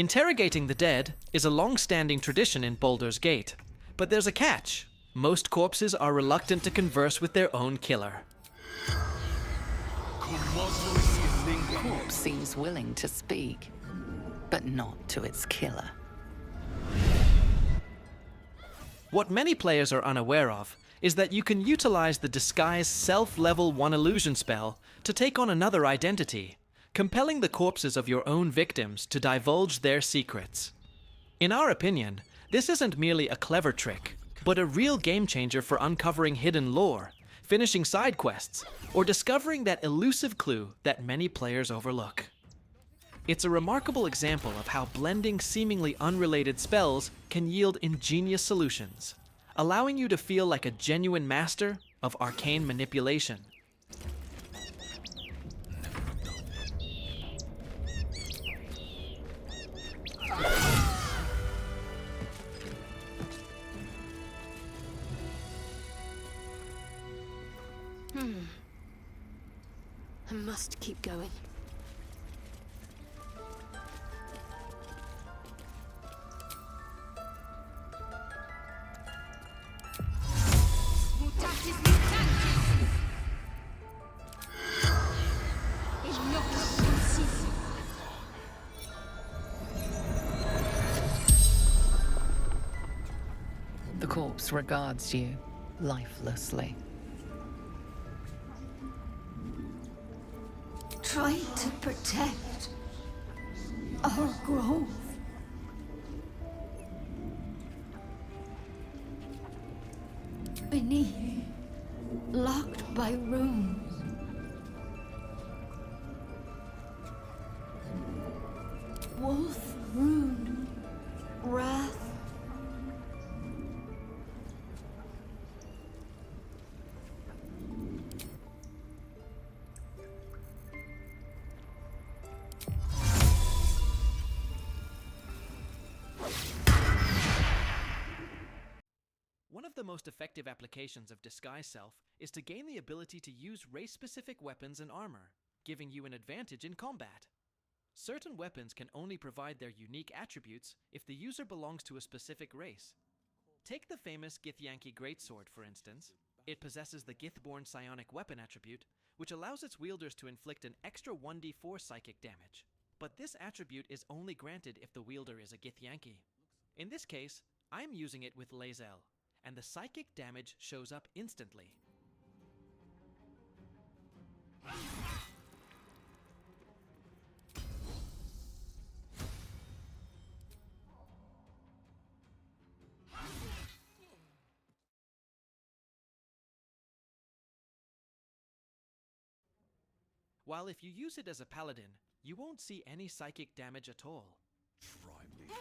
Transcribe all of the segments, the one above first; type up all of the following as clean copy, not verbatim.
Interrogating the dead is a long-standing tradition in Baldur's Gate, but there's a catch. Most corpses are reluctant to converse with their own killer. Corpse seems willing to speak, but not to its killer. What many players are unaware of is that you can utilize the Disguise Self-Level 1 Illusion spell to take on another identity, compelling the corpses of your own victims to divulge their secrets. In our opinion, this isn't merely a clever trick, but a real game changer for uncovering hidden lore, finishing side quests, or discovering that elusive clue that many players overlook. It's a remarkable example of how blending seemingly unrelated spells can yield ingenious solutions, allowing you to feel like a genuine master of arcane manipulation. I must keep going. The corpse regards you lifelessly. Try to protect our grove. Beneath, locked by runes. Wolf rune, wrath. One of the most effective applications of Disguise Self is to gain the ability to use race-specific weapons and armor, giving you an advantage in combat. Certain weapons can only provide their unique attributes if the user belongs to a specific race. Take the famous Githyanki Greatsword, for instance. It possesses the Githborn Psionic Weapon attribute, which allows its wielders to inflict an extra 1d4 psychic damage. But this attribute is only granted if the wielder is a Githyanki. In this case, I'm using it with Lae'zel, and the psychic damage shows up instantly. While if you use it as a paladin, you won't see any psychic damage at all. Try me.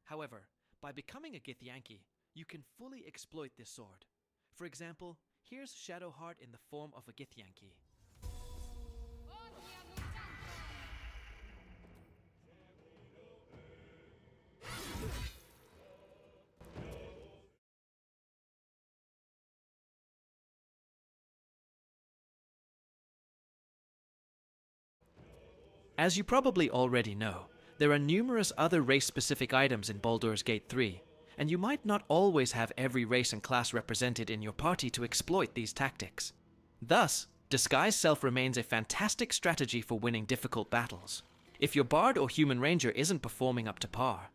However, by becoming a Githyanki, you can fully exploit this sword. For example, here's Shadowheart in the form of a Githyanki. As you probably already know, there are numerous other race-specific items in Baldur's Gate 3, and you might not always have every race and class represented in your party to exploit these tactics. Thus, Disguise Self remains a fantastic strategy for winning difficult battles, if your bard or human ranger isn't performing up to par.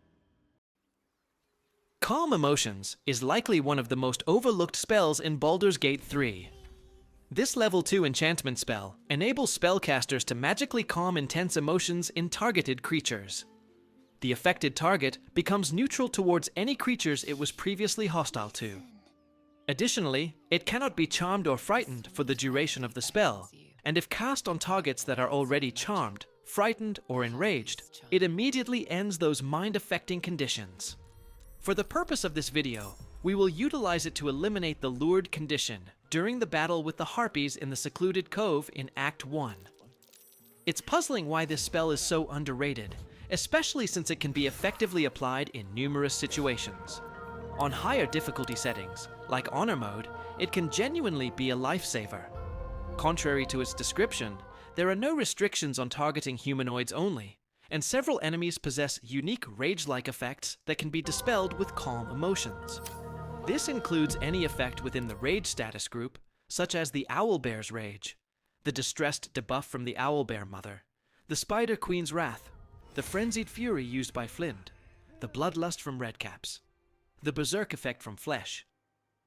Calm Emotions is likely one of the most overlooked spells in Baldur's Gate 3. This level 2 enchantment spell enables spellcasters to magically calm intense emotions in targeted creatures. The affected target becomes neutral towards any creatures it was previously hostile to. Additionally, it cannot be charmed or frightened for the duration of the spell, and if cast on targets that are already charmed, frightened, or enraged, it immediately ends those mind-affecting conditions. For the purpose of this video, we will utilize it to eliminate the lured condition during the battle with the Harpies in the secluded cove in Act 1. It's puzzling why this spell is so underrated, especially since it can be effectively applied in numerous situations. On higher difficulty settings, like Honor mode, it can genuinely be a lifesaver. Contrary to its description, there are no restrictions on targeting humanoids only, and several enemies possess unique rage-like effects that can be dispelled with calm emotions. This includes any effect within the rage status group, such as the Owlbear's Rage, the Distressed debuff from the Owlbear Mother, the Spider Queen's Wrath, the Frenzied Fury used by Flint, the Bloodlust from Redcaps, the Berserk effect from Flesh,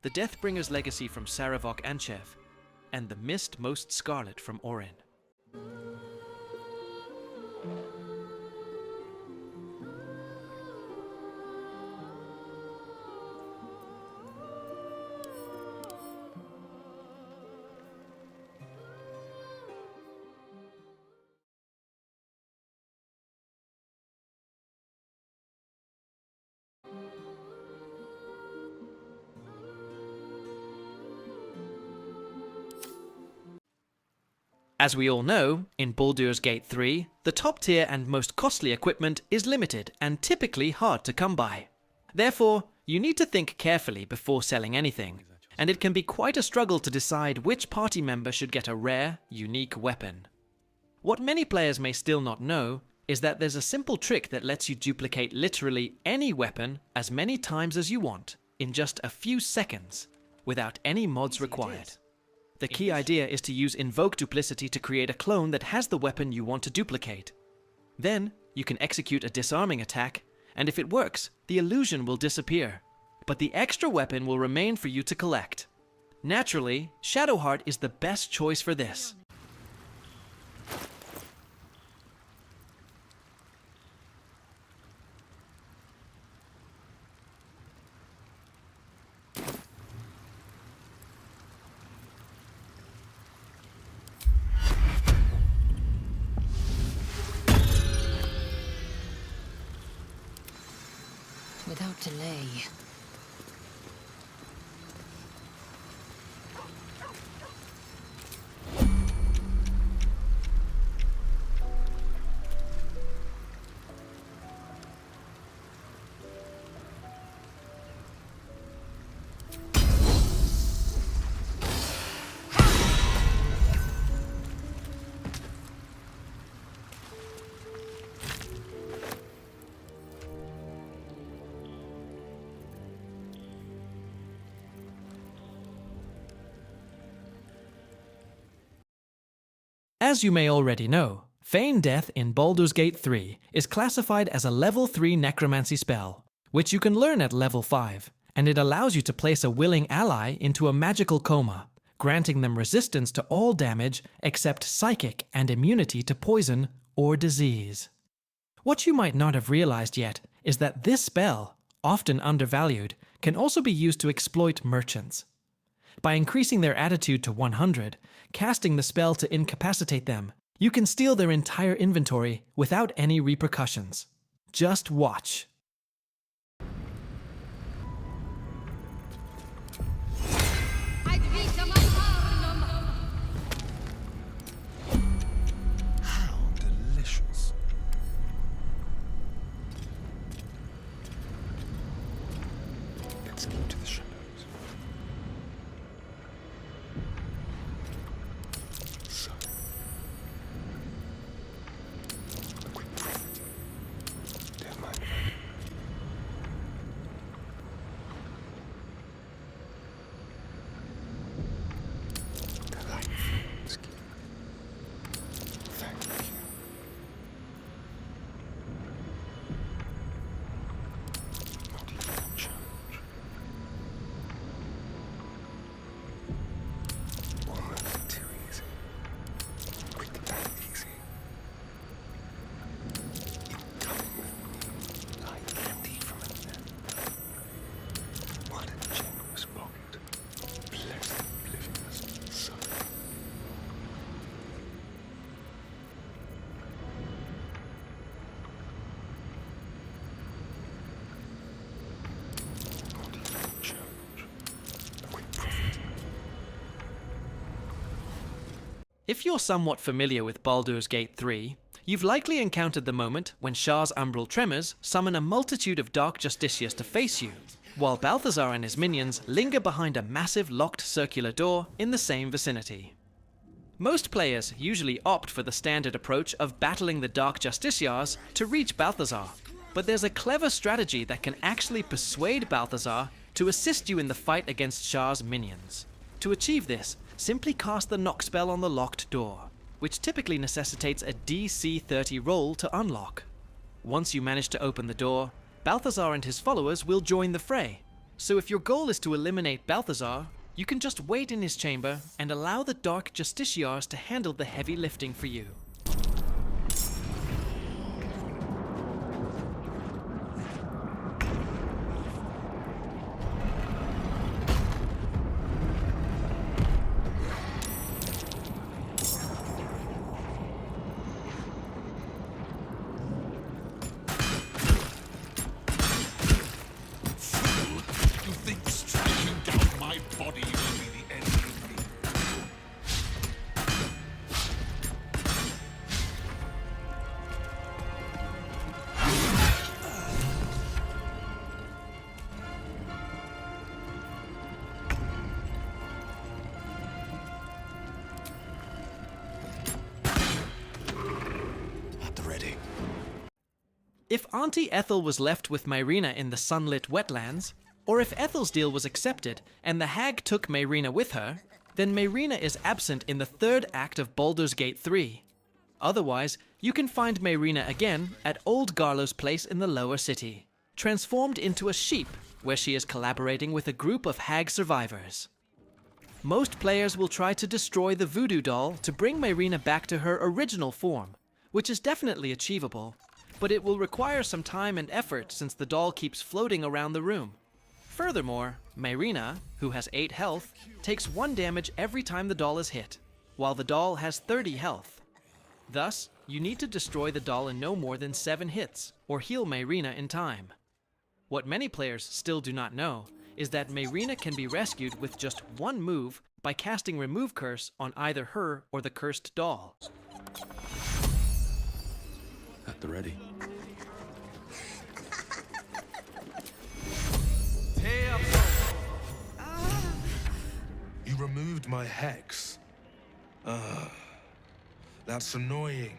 the Deathbringer's Legacy from Saravok Anchev, and the Mist Most Scarlet from Orin. As we all know, in Baldur's Gate 3, the top tier and most costly equipment is limited and typically hard to come by. Therefore, you need to think carefully before selling anything, and it can be quite a struggle to decide which party member should get a rare, unique weapon. What many players may still not know is that there's a simple trick that lets you duplicate literally any weapon as many times as you want in just a few seconds, without any mods required. The key idea is to use Invoke Duplicity to create a clone that has the weapon you want to duplicate. Then, you can execute a disarming attack, and if it works, the illusion will disappear, but the extra weapon will remain for you to collect. Naturally, Shadowheart is the best choice for this. Without delay. As you may already know, Feign Death in Baldur's Gate 3 is classified as a level 3 necromancy spell, which you can learn at level 5, and it allows you to place a willing ally into a magical coma, granting them resistance to all damage except psychic and immunity to poison or disease. What you might not have realized yet is that this spell, often undervalued, can also be used to exploit merchants. By increasing their attitude to 100, casting the spell to incapacitate them, you can steal their entire inventory without any repercussions. Just watch. How delicious. Let's keep to the shadows. So. A quick profit. Don't mind. Delightful scheme. Thank you. Not even a challenge. Almost too easy. Quick and easy. Incoming with me like candy from a net. What a generous pocket. Blessed oblivious soul. Not even a challenge. A quick profit. If you're somewhat familiar with Baldur's Gate 3, You've likely encountered the moment when Shah's umbral tremors summon a multitude of dark Justiciars to face you, while Balthazar and his minions linger behind a massive locked circular door in the same vicinity. Most players usually opt for the standard approach of battling the dark Justiciars to reach Balthazar, but there's a clever strategy that can actually persuade Balthazar to assist you in the fight against Shah's minions. To achieve this, simply cast the knock spell on the locked door, which typically necessitates a DC 30 roll to unlock. Once you manage to open the door, Balthazar and his followers will join the fray. So if your goal is to eliminate Balthazar, you can just wait in his chamber and allow the Dark Justiciars to handle the heavy lifting for you. If Auntie Ethel was left with Mayrina in the sunlit wetlands, or if Ethel's deal was accepted and the hag took Mayrina with her, then Mayrina is absent in the third act of Baldur's Gate 3. Otherwise, you can find Mayrina again at Old Garlo's place in the lower city, transformed into a sheep where she is collaborating with a group of hag survivors. Most players will try to destroy the voodoo doll to bring Mayrina back to her original form, which is definitely achievable, but it will require some time and effort since the doll keeps floating around the room. Furthermore, Mayrina, who has 8 health, takes 1 damage every time the doll is hit, while the doll has 30 health. Thus, you need to destroy the doll in no more than 7 hits, or heal Mayrina in time. What many players still do not know is that Mayrina can be rescued with just 1 move by casting Remove Curse on either her or the cursed doll. At the ready. You removed my hex. That's annoying.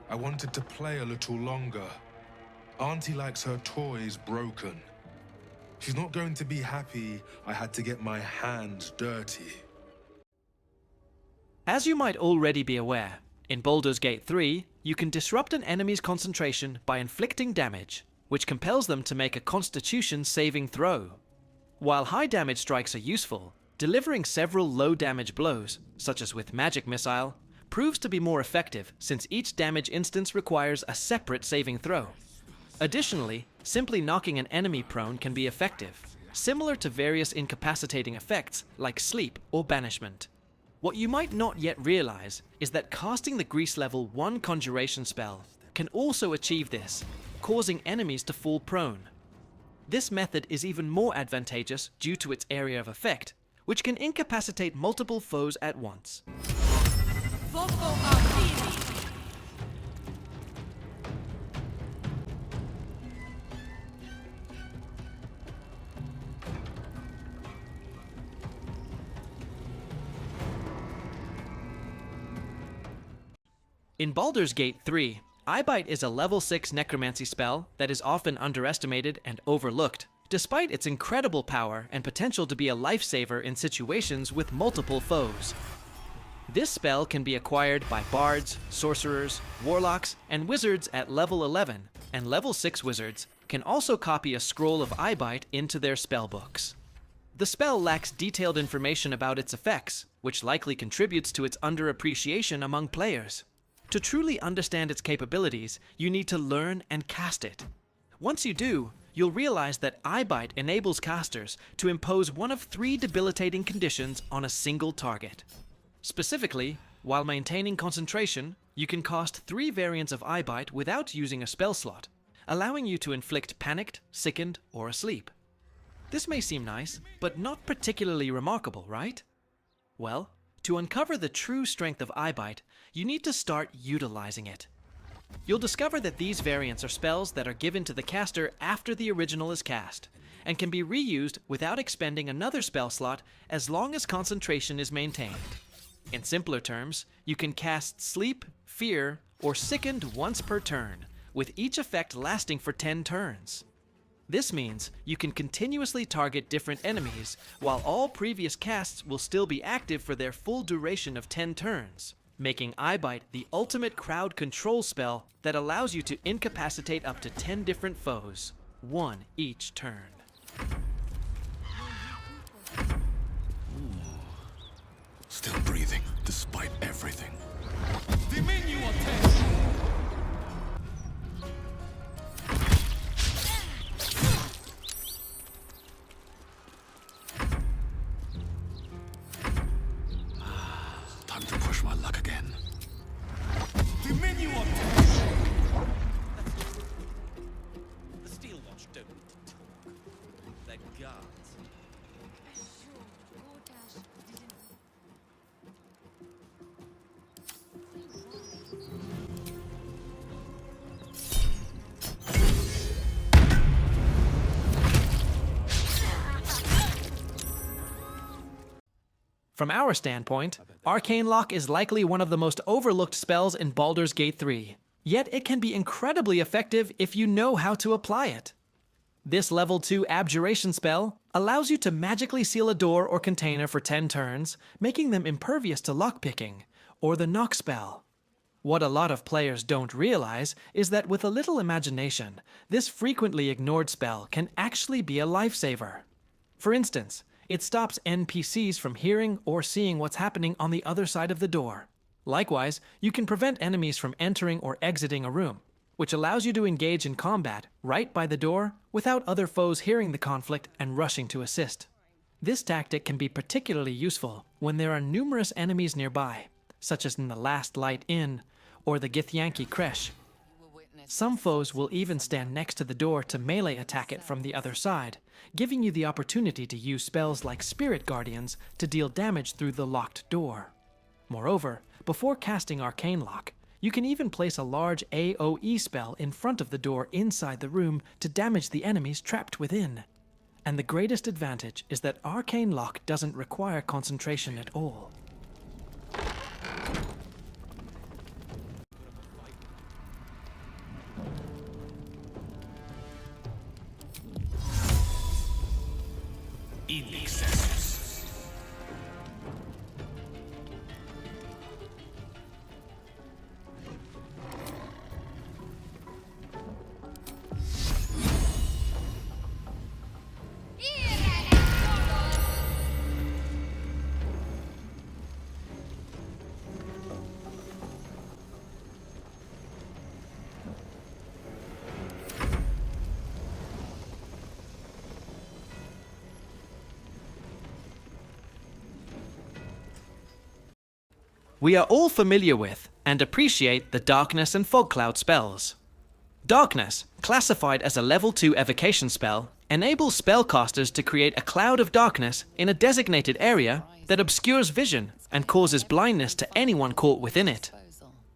I wanted to play a little longer. Auntie likes her toys broken. She's not going to be happy I had to get my hands dirty. As you might already be aware, in Baldur's Gate 3, you can disrupt an enemy's concentration by inflicting damage, which compels them to make a Constitution saving throw. While high damage strikes are useful, delivering several low damage blows, such as with Magic Missile, proves to be more effective since each damage instance requires a separate saving throw. Additionally, simply knocking an enemy prone can be effective, similar to various incapacitating effects like sleep or banishment. What you might not yet realize is that casting the Grease level 1 conjuration spell can also achieve this, causing enemies to fall prone. This method is even more advantageous due to its area of effect, which can incapacitate multiple foes at once. In Baldur's Gate 3, Eyebite is a level 6 necromancy spell that is often underestimated and overlooked, despite its incredible power and potential to be a lifesaver in situations with multiple foes. This spell can be acquired by bards, sorcerers, warlocks, and wizards at level 11, and level 6 wizards can also copy a scroll of Eyebite into their spellbooks. The spell lacks detailed information about its effects, which likely contributes to its underappreciation among players. To truly understand its capabilities, you need to learn and cast it. Once you do, you'll realize that Eyebite enables casters to impose one of 3 debilitating conditions on a single target. Specifically, while maintaining concentration, you can cast 3 variants of Eyebite without using a spell slot, allowing you to inflict panicked, sickened, or asleep. This may seem nice, but not particularly remarkable, right? Well, to uncover the true strength of Eyebite, you need to start utilizing it. You'll discover that these variants are spells that are given to the caster after the original is cast, and can be reused without expending another spell slot as long as concentration is maintained. In simpler terms, you can cast Sleep, Fear, or Sickened once per turn, with each effect lasting for 10 turns. This means you can continuously target different enemies, while all previous casts will still be active for their full duration of 10 turns, making Eyebite the ultimate crowd control spell that allows you to incapacitate up to 10 different foes, one each turn. Still breathing, despite everything. Time to push my luck again. The Steel Watch don't talk. They're guards. From our standpoint, Arcane Lock is likely one of the most overlooked spells in Baldur's Gate 3, yet it can be incredibly effective if you know how to apply it. This level 2 Abjuration spell allows you to magically seal a door or container for 10 turns, making them impervious to lockpicking, or the Knock spell. What a lot of players don't realize is that with a little imagination, this frequently ignored spell can actually be a lifesaver. For instance, it stops NPCs from hearing or seeing what's happening on the other side of the door. Likewise, you can prevent enemies from entering or exiting a room, which allows you to engage in combat right by the door without other foes hearing the conflict and rushing to assist. This tactic can be particularly useful when there are numerous enemies nearby, such as in the Last Light Inn or the Githyanki Creche. Some foes will even stand next to the door to melee attack it from the other side, giving you the opportunity to use spells like Spirit Guardians to deal damage through the locked door. Moreover, before casting Arcane Lock, you can even place a large AoE spell in front of the door inside the room to damage the enemies trapped within. And the greatest advantage is that Arcane Lock doesn't require concentration at all. In excess. We are all familiar with and appreciate the Darkness and Fog Cloud spells. Darkness, classified as a level 2 evocation spell, enables spellcasters to create a cloud of darkness in a designated area that obscures vision and causes blindness to anyone caught within it.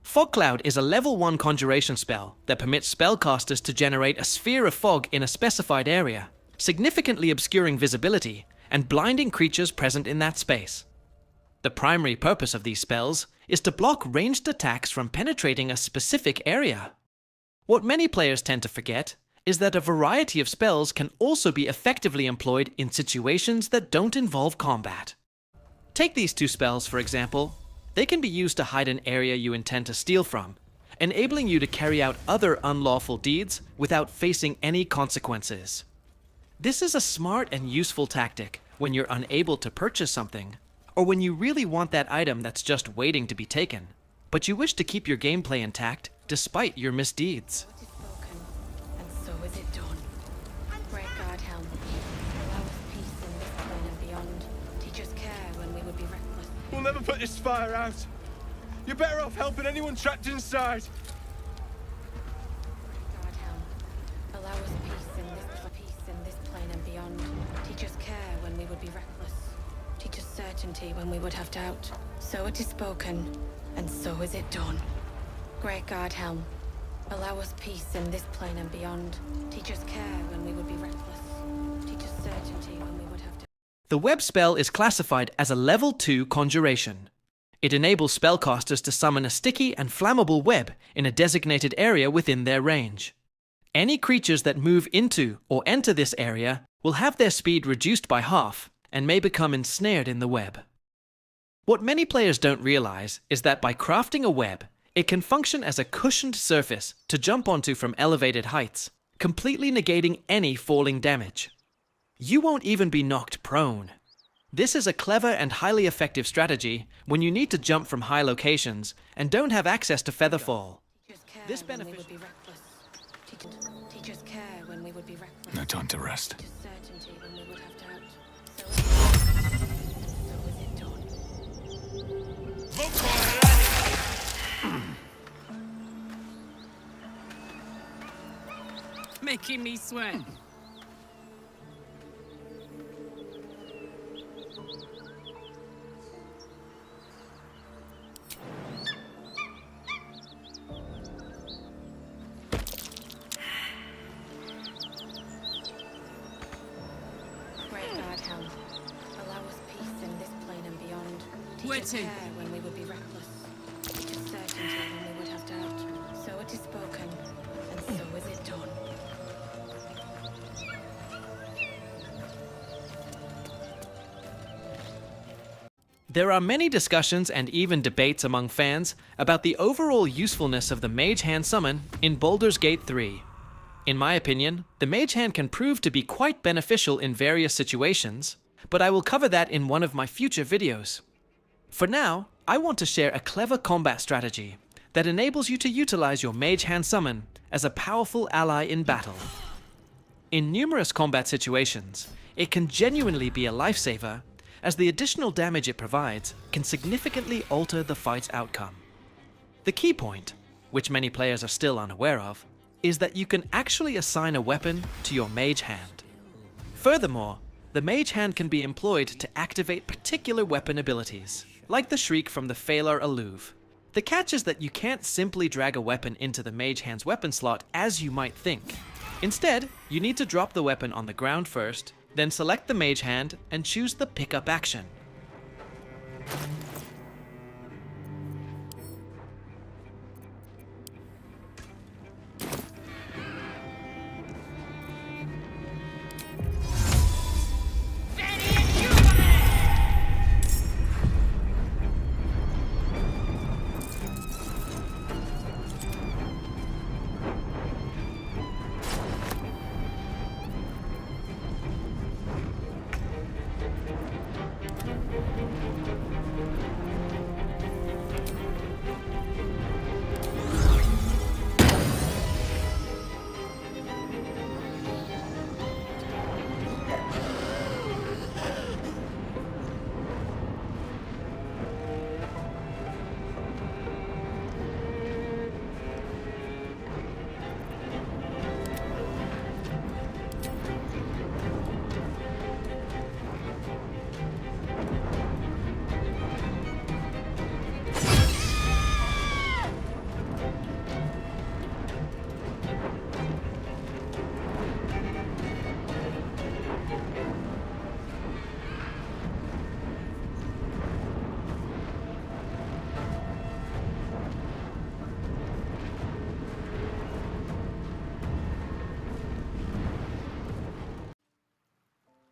Fog Cloud is a level 1 conjuration spell that permits spellcasters to generate a sphere of fog in a specified area, significantly obscuring visibility and blinding creatures present in that space. The primary purpose of these spells is to block ranged attacks from penetrating a specific area. What many players tend to forget is that a variety of spells can also be effectively employed in situations that don't involve combat. Take these two spells, for example. They can be used to hide an area you intend to steal from, enabling you to carry out other unlawful deeds without facing any consequences. This is a smart and useful tactic when you're unable to purchase something, or when you really want that item that's just waiting to be taken, but you wish to keep your gameplay intact despite your misdeeds. What is spoken, and so is it done. Great God, Helm, allow us peace in this plane and beyond. Teach us care when we would be reckless. We'll never put this fire out. You're better off helping anyone trapped inside. God, Helm, allow us peace in this plane and beyond. Teach us care when we would be reckless. Teach us certainty when we would have doubt. So it is spoken, and so is it done. Great God, Helm, Allow us peace in this plane and beyond. Teach us care when we would be reckless. Teach us certainty when we would have to. The web spell is classified as a level 2 conjuration. It enables spellcasters to summon a sticky and flammable web in a designated area within their range. Any creatures that move into or enter this area will have their speed reduced by half and may become ensnared in the web. What many players don't realize is that by crafting a web, it can function as a cushioned surface to jump onto from elevated heights, completely negating any falling damage. You won't even be knocked prone. This is a clever and highly effective strategy when you need to jump from high locations and don't have access to featherfall. Teach us care This when we benefit- would be reckless. Teach us care when we would be reckless. No time to rest. Teach us certainty when we would have doubt. So is it done. Making me sweat. Great helm. Allow us peace in this plane and beyond. Teach Where us to? care when we would be reckless. Teach us certainty when we would have doubt. So it is spoken, and so is it done. There are many discussions and even debates among fans about the overall usefulness of the Mage Hand summon in Baldur's Gate 3. In my opinion, the Mage Hand can prove to be quite beneficial in various situations, but I will cover that in one of my future videos. For now, I want to share a clever combat strategy that enables you to utilize your Mage Hand summon as a powerful ally in battle. In numerous combat situations, it can genuinely be a lifesaver, as the additional damage it provides can significantly alter the fight's outcome. The key point, which many players are still unaware of, is that you can actually assign a weapon to your Mage Hand. Furthermore, the Mage Hand can be employed to activate particular weapon abilities, like the Shriek from the Phalar Alluve. The catch is that you can't simply drag a weapon into the Mage Hand's weapon slot as you might think. Instead, you need to drop the weapon on the ground first, then select the Mage Hand and choose the pickup action.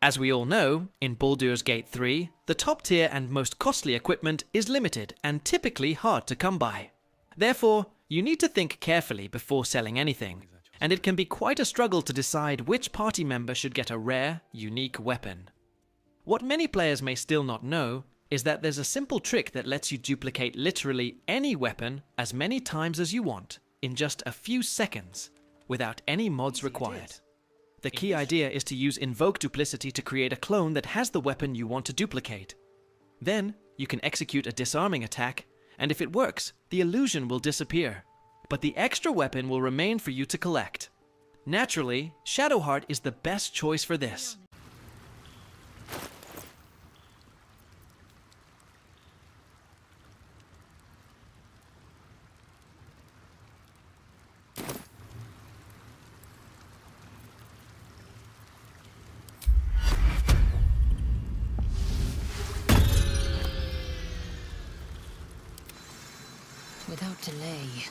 As we all know, in Baldur's Gate 3, the top tier and most costly equipment is limited and typically hard to come by. Therefore, you need to think carefully before selling anything, and it can be quite a struggle to decide which party member should get a rare, unique weapon. What many players may still not know is that there's a simple trick that lets you duplicate literally any weapon as many times as you want in just a few seconds, without any mods required. The key idea is to use Invoke Duplicity to create a clone that has the weapon you want to duplicate. Then, you can execute a disarming attack, and if it works, the illusion will disappear. But the extra weapon will remain for you to collect. Naturally, Shadowheart is the best choice for this. delay.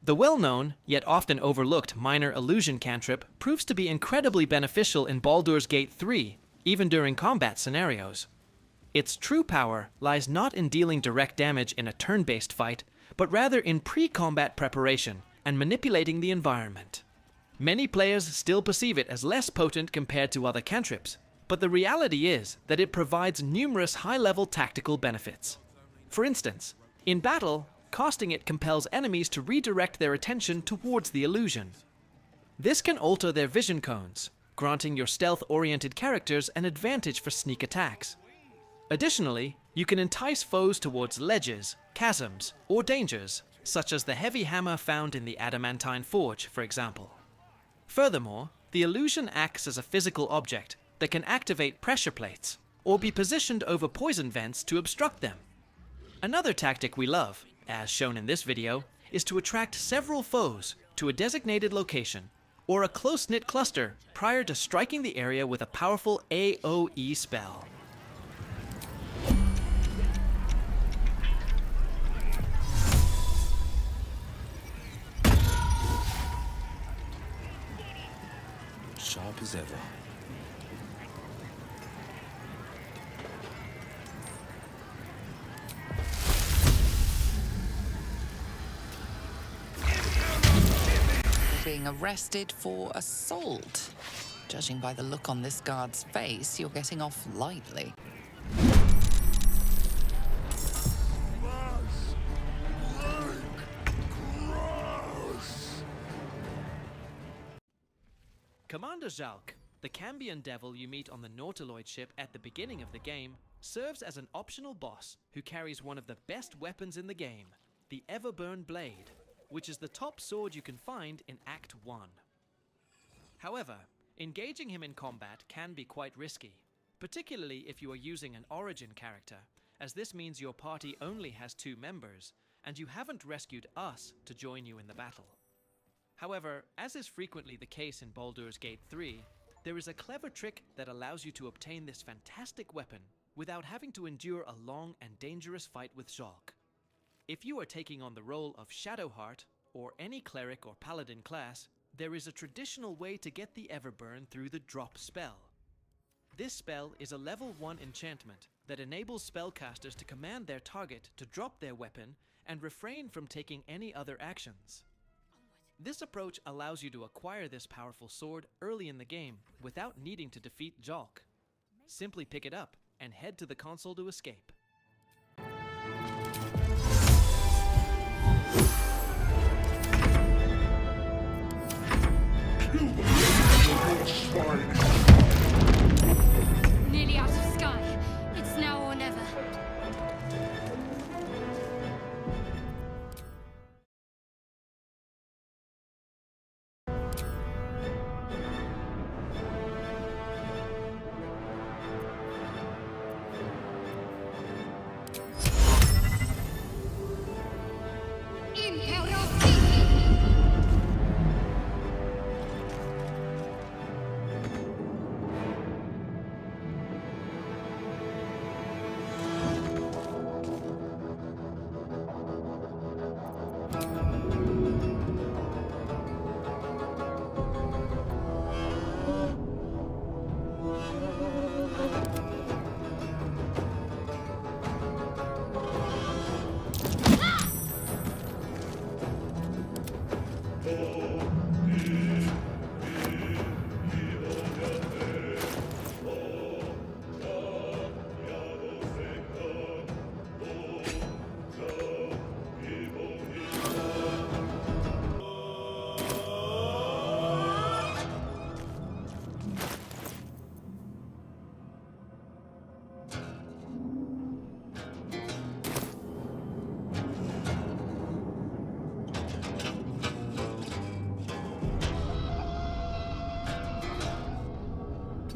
The well-known, yet often overlooked minor illusion cantrip proves to be incredibly beneficial in Baldur's Gate 3, even during combat scenarios. Its true power lies not in dealing direct damage in a turn-based fight, but rather in pre-combat preparation and manipulating the environment. Many players still perceive it as less potent compared to other cantrips, but the reality is that it provides numerous high-level tactical benefits. For instance, in battle, casting it compels enemies to redirect their attention towards the illusion. This can alter their vision cones, granting your stealth-oriented characters an advantage for sneak attacks. Additionally, you can entice foes towards ledges, chasms, or dangers, such as the heavy hammer found in the Adamantine Forge, for example. Furthermore, the illusion acts as a physical object that can activate pressure plates, or be positioned over poison vents to obstruct them. Another tactic we love, as shown in this video, is to attract several foes to a designated location, or a close-knit cluster prior to striking the area with a powerful AoE spell. Sharp as ever. Being arrested for assault. Judging by the look on this guard's face, you're getting off lightly. Commander Jalk, the Cambion devil you meet on the Nautiloid ship at the beginning of the game, serves as an optional boss who carries one of the best weapons in the game, the Everburn Blade, which is the top sword you can find in Act 1. However, engaging him in combat can be quite risky, particularly if you are using an origin character, as this means your party only has 2 members, and you haven't rescued us to join you in the battle. However, as is frequently the case in Baldur's Gate 3, there is a clever trick that allows you to obtain this fantastic weapon without having to endure a long and dangerous fight with Jalk. If you are taking on the role of Shadowheart, or any cleric or paladin class, there is a traditional way to get the Everburn through the drop spell. This spell is a level 1 enchantment that enables spellcasters to command their target to drop their weapon and refrain from taking any other actions. This approach allows you to acquire this powerful sword early in the game without needing to defeat Jalk. Simply pick it up and head to the console to escape. Nearly out of sky. It's now or never.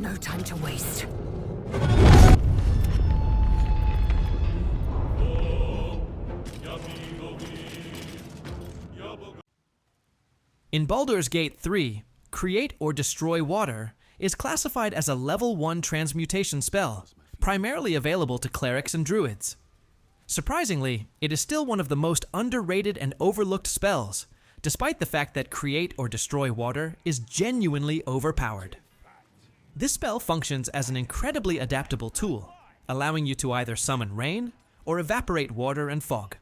No time to waste. In Baldur's Gate 3, Create or Destroy Water is classified as a level 1 transmutation spell, primarily available to clerics and druids. Surprisingly, it is still one of the most underrated and overlooked spells, despite the fact that Create or Destroy Water is genuinely overpowered. This spell functions as an incredibly adaptable tool, allowing you to either summon rain or evaporate water and fog.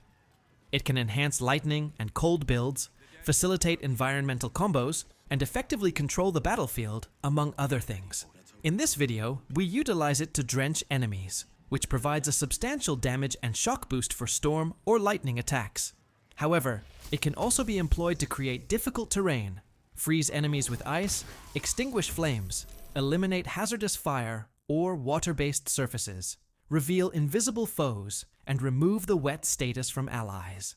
It can enhance lightning and cold builds, facilitate environmental combos, and effectively control the battlefield, among other things. In this video, we utilize it to drench enemies, which provides a substantial damage and shock boost for storm or lightning attacks. However, it can also be employed to create difficult terrain, freeze enemies with ice, extinguish flames, eliminate hazardous fire or water-based surfaces, reveal invisible foes, and remove the wet status from allies.